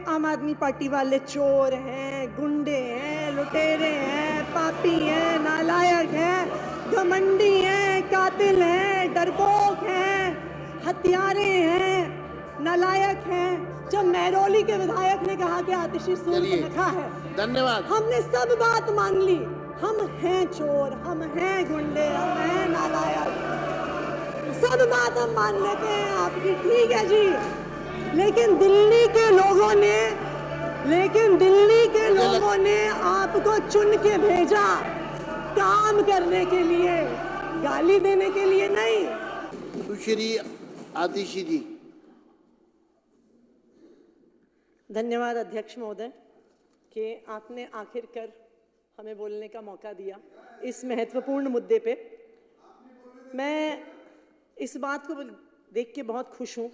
आम आदमी पार्टी वाले चोर हैं, गुंडे हैं, लुटेरे हैं, पापी हैं, नालायक हैं, घमंडी हैं, कातिल हैं, डरपोक हैं, हत्यारे हैं, नालायक हैं। जब महरौली के विधायक ने कहा कि आतिशी सूर्यनखा है, धन्यवाद, हमने सब बात मान ली। हम हैं चोर, हम हैं गुंडे, हम हैं नालायक, सब बात हम मान लेते हैं आपकी, ठीक है जी। लेकिन दिल्ली के लोगों ने आपको चुन के भेजा काम करने के लिए, गाली देने के लिए नहीं। सुश्री आतिशी जी। धन्यवाद अध्यक्ष महोदय कि आपने आखिरकार हमें बोलने का मौका दिया इस महत्वपूर्ण मुद्दे पे। मैं इस बात को देख के बहुत खुश हूँ।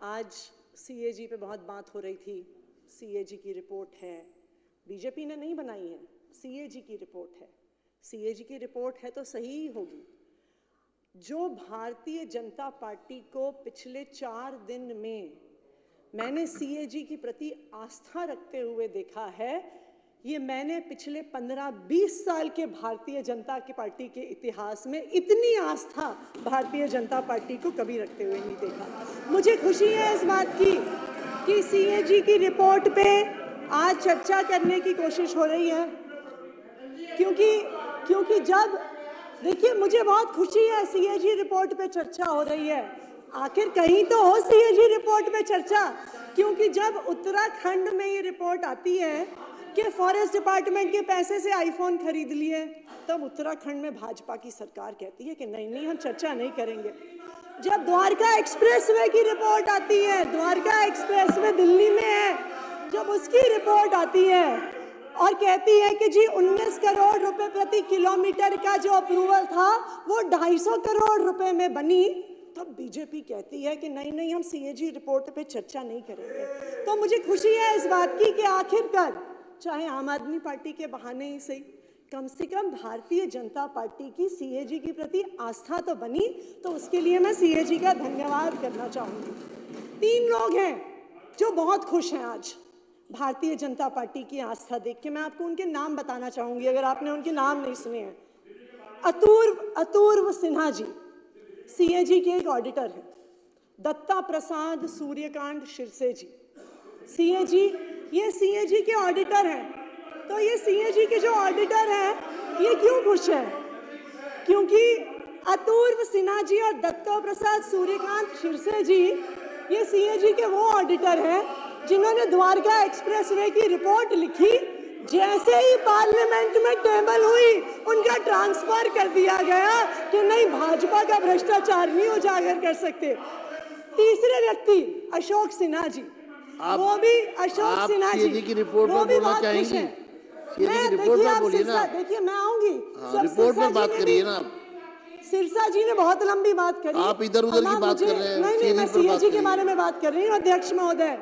आज सीएजी पे बहुत बात हो रही थी। सीएजी की रिपोर्ट है, बीजेपी ने नहीं बनाई है, सीएजी की रिपोर्ट है। सीएजी की रिपोर्ट है तो सही ही होगी। जो भारतीय जनता पार्टी को पिछले 4 दिन में मैंने सीएजी के प्रति आस्था रखते हुए देखा है, ये मैंने पिछले 15-20 साल के भारतीय जनता की पार्टी के इतिहास में इतनी आस्था भारतीय जनता पार्टी को कभी रखते हुए नहीं देखा। मुझे खुशी है इस बात की कि सीएजी की रिपोर्ट पे आज चर्चा करने की कोशिश हो रही है, क्योंकि जब देखिए, मुझे बहुत खुशी है सीएजी रिपोर्ट पे चर्चा हो रही है। आखिर कहीं तो हो सीएजी रिपोर्ट पे चर्चा, क्योंकि जब उत्तराखंड में ये रिपोर्ट आती है कि फॉरेस्ट डिपार्टमेंट के पैसे से आईफोन खरीद लिए, तब उत्तराखंड में भाजपा की सरकार कहती है कि नहीं हम चर्चा नहीं करेंगे। जब द्वारका एक्सप्रेसवे की रिपोर्ट आती है, द्वारका एक्सप्रेसवे दिल्ली में है, जब उसकी रिपोर्ट आती है और कहती है कि जी 19 करोड़ रुपए प्रति किलोमीटर का जो अप्रूवल था वो 250 करोड़ रुपए में बनी, तब बीजेपी कहती है कि नहीं हम सीएजी रिपोर्ट पे चर्चा नहीं करेंगे। तो मुझे खुशी है इस बात की कि आखिरकार चाहे आम आदमी पार्टी के बहाने ही सही, कम से कम भारतीय जनता पार्टी की सीएजी के प्रति आस्था तो बनी। तो उसके लिए मैं सीएजी का धन्यवाद करना चाहूंगी। 3 लोग हैं जो बहुत खुश हैं आज भारतीय जनता पार्टी की आस्था देख के। मैं आपको उनके नाम बताना चाहूंगी अगर आपने उनके नाम नहीं सुने हैं। अतुर्व सिन्हा जी सीएजी के एक ऑडिटर हैं। दत्ता प्रसाद सूर्यकांत शिरसे जी सीएजी के ऑडिटर हैं। तो ये सीएजी के जो ऑडिटर हैं ये क्यों खुश हैं? क्योंकि अतुर्व सिन्हा जी और दत्ता प्रसाद सूर्यकांत शिरसे जी ये सीएजी के वो ऑडिटर हैं जिन्होंने द्वारका एक्सप्रेसवे की रिपोर्ट लिखी। जैसे ही पार्लियामेंट में टेबल हुई, उनका ट्रांसफर कर दिया गया कि नहीं, भाजपा का भ्रष्टाचार नहीं उजागर कर सकते। तीसरे व्यक्ति अशोक सिन्हा जी, वो भी अशोक सिन्हा जी की रिपोर्ट वो पर भी बोलना बहुत खुश चाहेंगी? हैं। रिपोर्ट पर बोलिए ना। देखिए मैं आऊंगी, रिपोर्ट में बात करिए ना। सिरसा जी ने बहुत लंबी बात करी, आप इधर उधर की बात कर रहे हैं। नहीं मैं सीएजी के बारे में बात कर रही हूँ अध्यक्ष महोदय।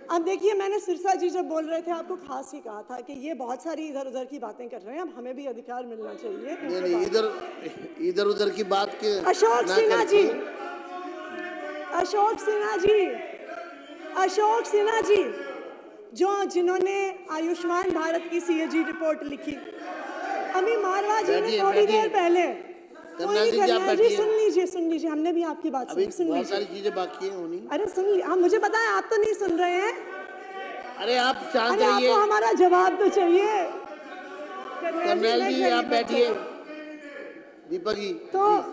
अब देखिए, मैंने सिरसा जी जब बोल रहे थे आपको खास ही कहा था कि ये बहुत सारी इधर उधर की बातें कर रहे हैं, अब हमें भी अधिकार मिलना चाहिए। नहीं, इधर उधर की बात के अशोक सिन्हा जी जिन्होंने आयुष्मान भारत की सीएजी रिपोर्ट लिखी। अभी मारवा जी ने थोड़ी देर पहले, सुन लीजिए हमने भी आपकी बात सुनी। बहुत सारी चीजें बाकी हैं होनी। अरे सुन लीजिए, हाँ मुझे पता है आप तो नहीं सुन रहे हैं। अरे आप शांत रहिए, आपको हमारा जवाब तो चाहिए। कर्नल जी आप बैठिए। दीपक जी तो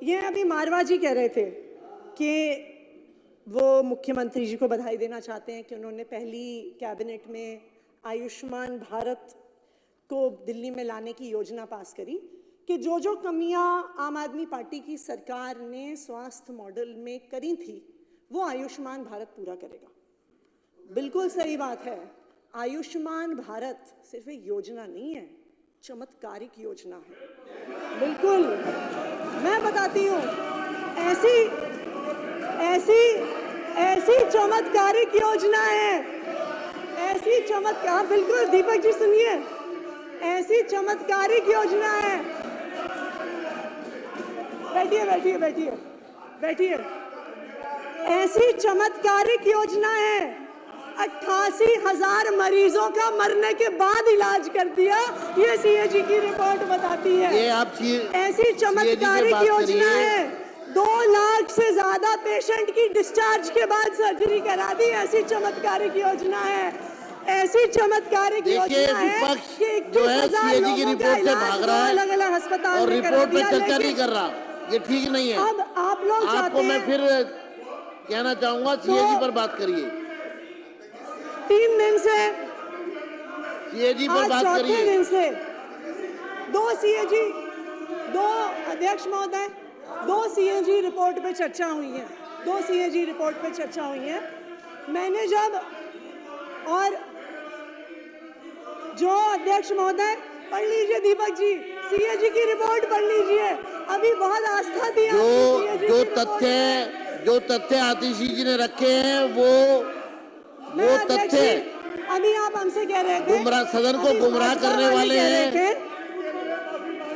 ये अभी मारवा जी कह रहे थे कि वो मुख्यमंत्री जी को बधाई देना चाहते हैं कि उन्होंने पहली कैबिनेट में आयुष्मान भारत को दिल्ली में लाने की योजना पास करी, कि जो कमियां आम आदमी पार्टी की सरकार ने स्वास्थ्य मॉडल में करी थी वो आयुष्मान भारत पूरा करेगा। बिल्कुल सही बात है। आयुष्मान भारत सिर्फ एक योजना नहीं है, चमत्कारिक योजना है। बिल्कुल, मैं बताती हूँ, ऐसी चमत्कारिक योजना है, ऐसी चमत्कार, बिल्कुल दीपक जी सुनिए, ऐसी चमत्कारिक योजना है। बैठिए। ऐसी चमत्कारिक योजना है, 88,000 मरीजों का मरने के बाद इलाज कर दिया, ये सीएजी की रिपोर्ट बताती है। ये आप ऐसी चमत्कारिक योजना है, 2 लाख से ज्यादा पेशेंट की डिस्चार्ज के बाद सर्जरी करा दी, ऐसी चमत्कारिक योजना है, ऐसी चमत्कारिक योजना है कि जो है सीएजी की रिपोर्ट से भाग रहा है, अलग अलग अस्पताल और में रिपोर्ट पे करा दिया, चर्चा नहीं कर रहा, ये ठीक नहीं है। अब आप लोग आपको चाहते मैं हैं फिर कहना चाहूंगा सीएजी पर बात करिए, 3 दिन से, सीएजी पर आज बात चौथे करिए। दिन से 2 सीएजी, 2 अध्यक्ष महोदय, 2 सीएजी रिपोर्ट पे चर्चा हुई है, 2 सीएजी रिपोर्ट पे चर्चा हुई है। मैंने जब, और जो अध्यक्ष महोदय पढ़ लीजिए, दीपक जी सीएजी की रिपोर्ट पढ़ लीजिए, अभी बहुत आस्था थी आपकी जो तथ्य आतिशी जी ने रखे हैं वो तथ्य अभी आप हमसे कह रहे थे गुमराह, सदन को गुमराह करने वाले हैं,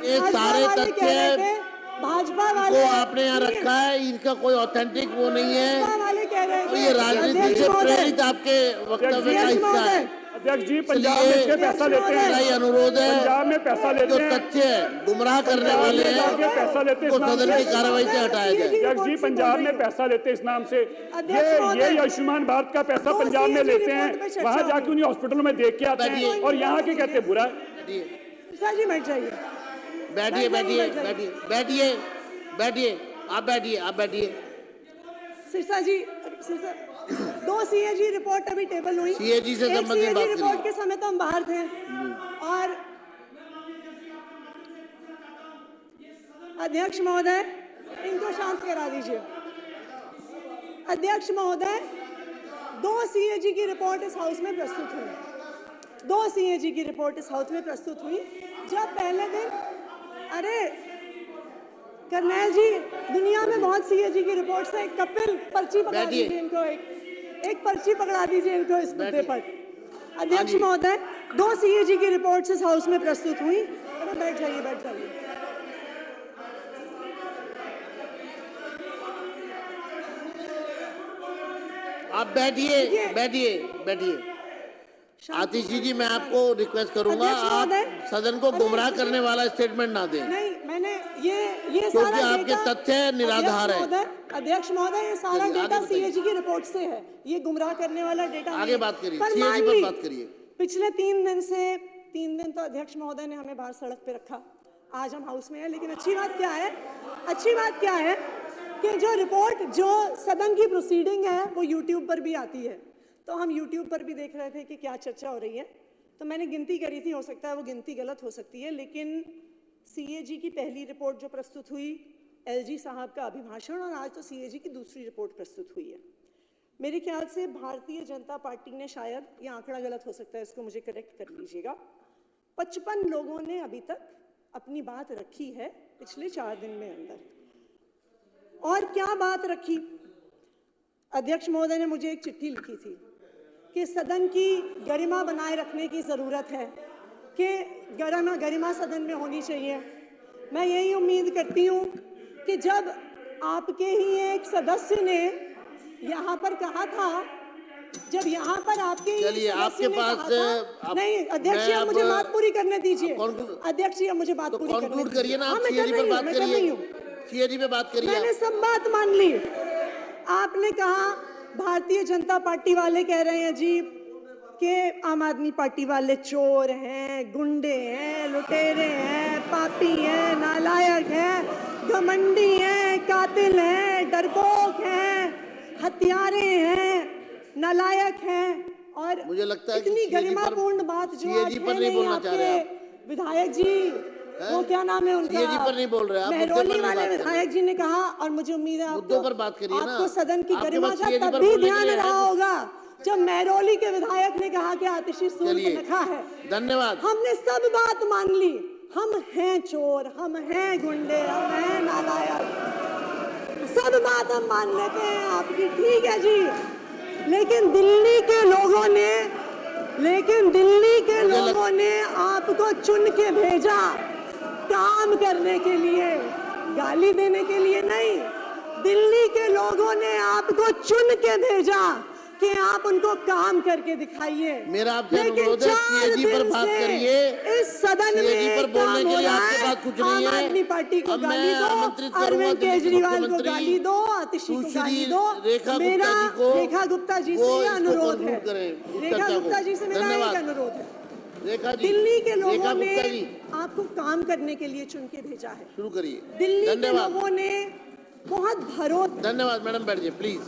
ये सारे तथ्य भाजपा वाले को आपने यहाँ रखा है, इनका कोई ऑथेंटिक वो नहीं है, वाले कह रहे थे ये राजनीति से प्रेरित आपके वक्तव्य का हिस्सा है। अध्यक्ष जी, पंजाब में इसके पैसा लेते हैं, मेरा ये अनुरोध है, पंजाब में पैसा लेते जो हैं, तथ्य गुमराह करने वाले हैं पैसा लेते हैं वो इस नाम सदन की से। कार्रवाई से हटाया जाए। अध्यक्ष जी, पंजाब में पैसा लेते हैं इस नाम से, अध्यक्ष ये आयुष्मान भारत का पैसा दो पंजाब में CAG लेते रिपोर्ट हैं, पे चर्चा वहां जाके हुई। उन्हीं हॉस्पिटलों में देख के आते हैं, और यहाँ के कहते हैं बुरा है। सिरसा जी बैठ जाइए, बैठिए बैठिए बैठिए बैठिए बैठिए आप बैठिए। सिरसा जी, 2 सीएजी रिपोर्ट अभी टेबल हुई, सीएजी से संबंधित बात रिपोर्ट करिए। के समय तो हम बाहर थे, और अध्यक्ष महोदय इनको शांत करा दीजिए। अध्यक्ष महोदय, 2 सीएजी की रिपोर्ट इस हाउस में प्रस्तुत हुई, 2 सीएजी की रिपोर्ट इस हाउस में प्रस्तुत हुई। जब पहले दिन, अरे करनैल जी, दुनिया में बहुत सीएजी की रिपोर्ट्स है, कपिल पर्ची पकड़ा दीजिए इनको, एक पर्ची पकड़ा दीजिए इनको इस मुद्दे पर। अध्यक्ष महोदय, 2 सीएजी की रिपोर्ट्स इस हाउस में प्रस्तुत हुई। अरे बैठ जाइए, बैठ जाइए। आप बैठिए। आतिशी जी, मैं आपको रिक्वेस्ट करूंगा, आप सदन को गुमराह करने वाला स्टेटमेंट ना दें। नहीं, मैंने ये क्योंकि सारा आपके डेटा, तथ्य निराधार है। अध्यक्ष महोदय, ये सारा चलिए, डेटा आगे बताइए। सीएजी की रिपोर्ट से है, ये गुमराह करने वाला डेटा आगे नहीं। बात करिए, पर सीएजी मान पर ली, बात करिए। पिछले 3 दिन तो अध्यक्ष महोदय ने हमें बाहर सड़क पे रखा, आज हम हाउस में हैं, लेकिन अच्छी बात क्या है कि जो रिपोर्ट, जो सदन की प्रोसीडिंग है वो यूट्यूब पर भी आती है, तो हम यूट्यूब पर भी देख रहे थे कि क्या चर्चा हो रही है। तो मैंने गिनती करी थी, हो सकता है वो गिनती गलत हो सकती है, लेकिन सीएजी की पहली रिपोर्ट जो प्रस्तुत हुई, एलजी साहब का अभिभाषण, और आज तो सीएजी की दूसरी रिपोर्ट प्रस्तुत हुई है। मेरे ख्याल से भारतीय जनता पार्टी ने, शायद ये आंकड़ा गलत हो सकता है, इसको मुझे करेक्ट कर लीजिएगा, 55 लोगों ने अभी तक अपनी बात रखी है पिछले 4 दिन में अंदर। और क्या बात रखी? अध्यक्ष महोदय ने मुझे एक चिट्ठी लिखी थी कि सदन की गरिमा बनाए रखने की जरूरत है, कि गरिमा सदन में होनी चाहिए। मैं यही उम्मीद करती हूँ कि जब आपके ही एक सदस्य ने यहाँ पर कहा था, जब यहाँ पर आपके ही चलिए, सदस्य आपके ने पास कहा था, नहीं अध्यक्ष जी, आप मुझे बात पूरी करने दीजिए। अध्यक्ष जी, मुझे बात पूरी करने कंक्लूड करिए ना, हाँ, आप मैं सीएजी कर पर रही बात हूँ, मैं कर रही हूँ। सीएजी पे बात करिए। मैंने सब बात मान ली। आपने कहा भारतीय जनता पार्टी वाले कह रहे हैं जी कि आम आदमी पार्टी वाले चोर हैं, गुंडे हैं, लुटेरे हैं, पापी हैं, नालायक हैं, घमंडी हैं, कातिल हैं, डरपोक हैं, हत्यारे हैं, नालायक हैं। और मुझे लगता है कि इतनी सीएजी पर- गरिमापूर्ण बात जो आज सीएजी पर है नहीं नहीं बोलना चाह रहे आपके विधायक जी, वो क्या नाम है उनका, सीएजी पर नहीं बोल रहे, आप मुद्दे पर महरौली नहीं वाले बात कर रहे। विधायक जी ने कहा, और मुझे उम्मीद है मुद्दों पर बात करिए ना। आपको सदन की आपके गरिमा पास का सीएजी पर तब भी बोलने के ध्यान लिए रहा है। होगा जब महरौली के विधायक ने कहा कि आतिशी सूर चलिए, को रखा है। धन्यवाद। हमने सब बात मान ली, हम हैं चोर, हम हैं गुंडे, हम हैं नालायक, सब बात हम मान लेते हैं आपकी, ठीक है जी। लेकिन दिल्ली के लोगों ने आपको चुन के भेजा काम करने के लिए, गाली देने के लिए नहीं, दिल्ली के लोगों ने आपको चुन के भेजा कि आप उनको काम करके दिखाइए। मेरा आपसे लेकिन अनुरोध है, 4 CAG पर दिन बात से करिए। इस सदन CAG में पर बोलने काम के हो लिए रहा आपके है। पास कुछ नहीं आम है। आदमी पार्टी को अब मैं गाली दो, आमंत्रित करूंगा अरविंद दिल्ली के केजरीवाल को मुख्यमंत्री गाली दो, आतिशी को सुश्री गाली दो। रेखा मेरा गुप्ता जी को रेखा गुप्ता जी वो से ये इसको अनुरोध है, conclude करें, इस रेखा चर्चा को। गुप्ता जी से मेरा एक धन्यवाद। अनुरोध है। रेखा जी, दिल्ली के लोगों रेखा ने गुप्ता जी आपको काम करने के लिए चुन के भेजा है। शुरू करिए। दिल्ली के धन्यवाद, लोगों ने बहुत भरोसा धन्यवाद। मैडम बैठ जाइए प्लीज।